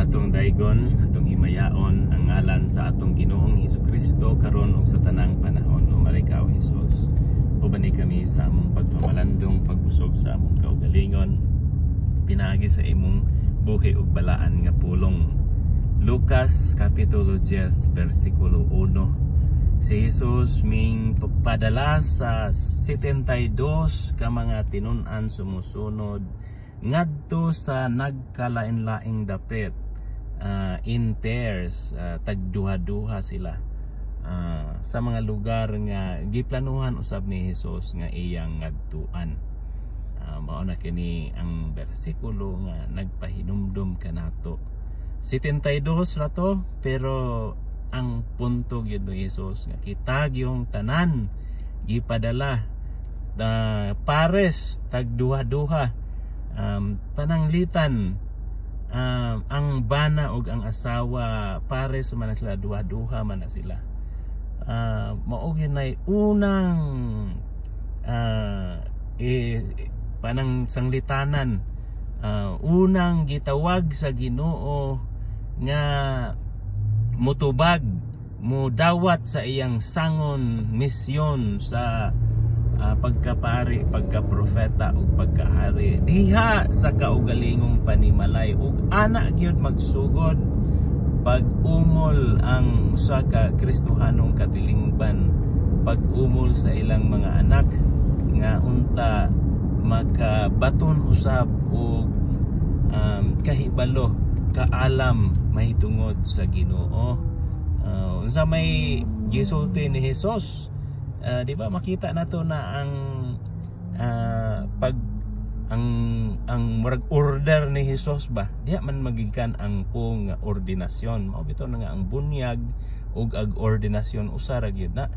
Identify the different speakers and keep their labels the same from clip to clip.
Speaker 1: atong daygon, atong himayaon ang ngalan sa atong Ginoong Hesukristo karon ug sa tanang panahon. O malikaw Hesus, ubani kami sa among pagpamalandong pagbusog sa among kaugalingon, pinaagi sa imong buhi ug balaan nga pulong. Lucas Kapitulo 10 versikulo 1. Si Jesus ming padala sa 72 ka mga tinun-an sumusunod ngadto sa nagkalain-laing dapit, in pairs, tagduha-duha sila sa mga lugar nga giplanuhan usab ni Jesus nga iyang ngadtuan. Mao na kini ang bersikulo nga nagpahinumdum kanato. 72 ra to, pero ang punto gyud ni Jesus nga kita gyung tanan gipadala pares tagduha-duha, pananglitan, ang bana ug ang asawa pares man sila, duha-duha man na sila. Mao gyud nay unang panang sanglitanan, unang gitawag sa Ginoo nga mutubag, mudawat sa iyang sangon misyon sa pagkapari, pagkaprofeta ug pagkahari diha sa kaugalingong panimalay, ug ana gyud magsugod pag-umol ang usa ka Kristohanong katilingban, pag-umol sa ilang mga anak nga unta makabaton usab og kahibalo, kaalam mahitungod sa Ginoo. Unsa may gisulti ni Jesus, di ba makita nato na ang murag order ni Jesus ba diha man magikan ang pong ordinasyon. Mao bitaw na nga ang bunyag ug ag ordinasyon usa ra gyud na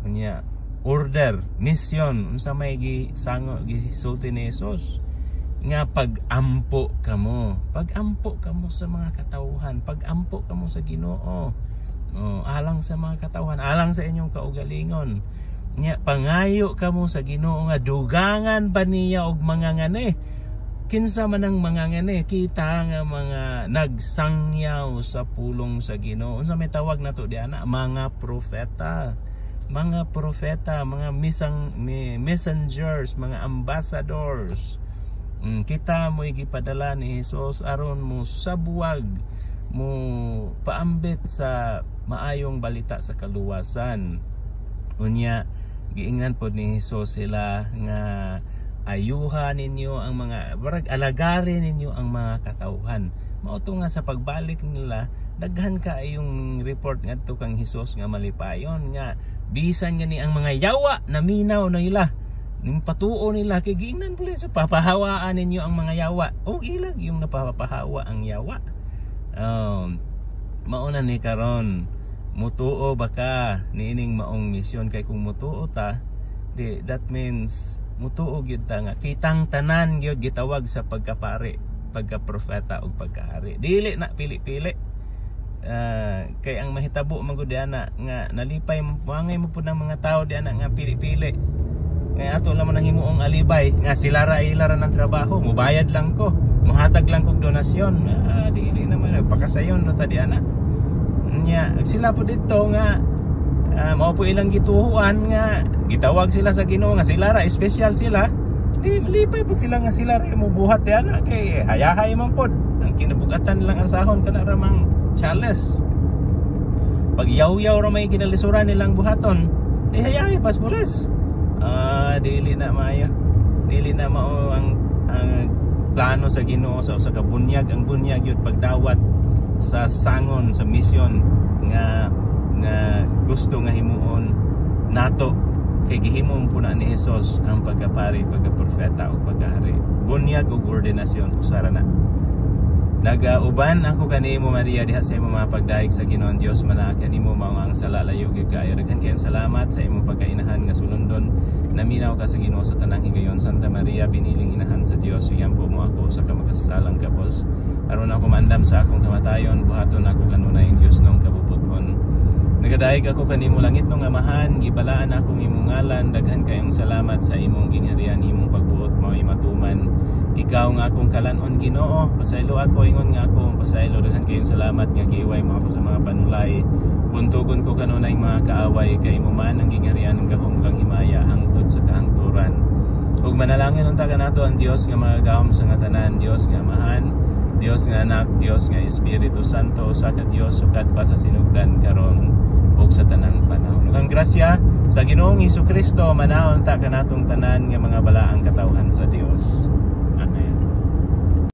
Speaker 1: unya. Order, mission, unsa may gisulti ni Jesus nga pag-ampo kamo sa mga katawhan, pag-ampo kamo sa Ginoo, alang sa mga katawhan, alang sa inyong kaugalingon. Nya pangayo kamo sa Ginoo nga dugangan ba niya og mga ngani. Kinsa man ang mga ngani, kita nga mga nagsangyaw sa pulong sa Ginoo. Unsa may tawag nato diha na mga propeta, mga messengers, mga ambassadors. Kita mo gipadala ni Jesus aron mo sabuwag, mo paambit sa maayong balita sa kaluwasan. Unya giingan pod ni Jesus sila nga ayuha ninyo ang mga alagari ninyo ang mga katawhan. Mao to nga sa pagbalik nila daghan ka yung report ngadto kang Jesus nga malipayon nga bisan nga ni ang mga yawa naminaw na ila ning patuo nila kay giingnan pala sa papahawaan ninyo ang mga yawa. O ilag yung napapahawa ang yawa. Mauna ni karon mutuo baka niining maong misyon, kay kung mutuo ta that means mutuo gyud ta nga kitang tanan gyud gitawag sa pagkapari, pagkaprofeta ug pagkahari. Dili na pili-pili. Kay ang mahitabo man gud ana nga nalipay mangay mo pud ng mga tao di ana nga pili-pili. Nga ato lang man ang himuong alibay nga sila ra ng trabaho, mubayad lang ko, muhatag lang kog donasyon. Dili naman pakasayon ra ta di ana. Nya sila po dito nga mao po ilang gituhuan nga gitawag sila sa Ginoo nga sila ra special sila. Lipay po sila nga sila ra mo buhat di ana kay hayahay man pod ang kinabugatan lang asahon kana ramang Charles. Pag yaw-yaw ra may kinalisuran nilang buhaton, di hayahay pas pulis. Dili na maayo. Dili na mao ang plano sa Ginoo sa usa ka bunyag. Ang bunyag yun pagdawat sa sangon sa misyon nga gusto nga himuon nato kay gihimom po na ni Jesus ang pagkapari, pagkaprofeta o pagkahari. Bunyag ug ordinasyon usara na. Nagauban ako kanimo Maria diha sa imong mga pagdaig sa Ginoong Dios, manaa kanimo mao ang salalayo gyud kaayo. Daghan kayong salamat sa imong pagkainahan nga sulondon. Naminaw ka sa Ginoo sa tanang higayon. Santa Maria, piniling inahan sa Dios, suyam po mo ako sa kamakasalang kapos. Aron ako mandam sa akong kamatayon, buhaton ako kanunay ang Dios nung kabubuton. Nagadaig ako kanimo langit nung amahan, gibalaan ako imong ngalan. Daghan kayong salamat sa imong gingharian, imong pagbuot mao'y matuman. Ikaw nga akong kalanon Ginoo, pasaylo ako ingon nga ako pasaylo. Daghan kay gayon salamat nga giway mo ako sa mga panulay. Buntugon ko kanunay mga kaaway kay mo man ang gingarian ng gahom kang himaya hangtod sa kahangturan. Ug manalangin unta kanato ang Dios nga mga gahom sa nga tanan, Dios nga Amahan, Dios nga Anak, Dios nga Espiritu Santo, sa ka Dios sukat pa sa sinugdan karon ug sa tanang panahon. Ug ang grasya sa Ginoong Hesukristo manaon ta kanatong tanan nga mga balaang katawhan sa Dios.